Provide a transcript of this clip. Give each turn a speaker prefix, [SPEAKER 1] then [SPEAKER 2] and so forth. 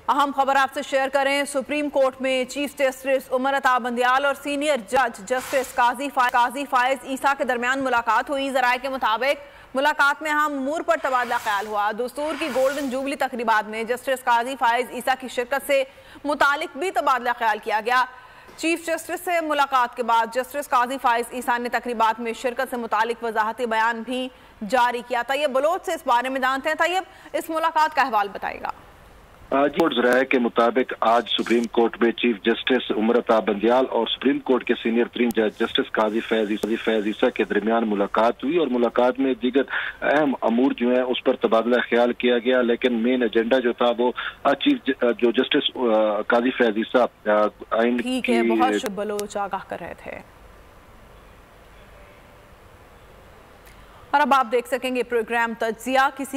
[SPEAKER 1] अहम खबर आपसे शेयर करें। सुप्रीम कोर्ट में चीफ जस्टिस उमर अता बंदियाल और सीनियर जज जस्टिस काजी फायज ईसा के दरमियान मुलाकात हुई। जराये के मुताबिक मुलाकात में अहम अमूर पर तबादला ख्याल हुआ। दस्तूर की गोल्डन जुबली तकरीबात में जस्टिस काजी फायज ईसा की शिरकत से मुतालिक भी तबादला ख्याल किया गया। चीफ जस्टिस से मुलाकात के बाद जस्टिस काजी फायज ईसा ने तकरीबात में शिरकत से मुतालिक वजाहती बयान भी जारी किया। तैयब बलोच से इस बारे में जानते हैं। तैयब, इस मुलाकात का अहवाल बताएगा।
[SPEAKER 2] राय के मुताबिक आज सुप्रीम कोर्ट में चीफ जस्टिस उमर अता बंदियाल और सुप्रीम कोर्ट के सीनियर तरीन जज जस्टिस काजी फैज ईसा के दरमियान मुलाकात हुई और मुलाकात में दीगर अहम अमूर जो है उस पर तबादला ख्याल किया गया। लेकिन मेन एजेंडा जो था वो चीफ जो जस्टिस काजी फैज ईसा आइन
[SPEAKER 1] की बहुत बलोच आगाह कर रहे थे। और अब आप देख सकेंगे प्रोग्राम तज्जिया। किसी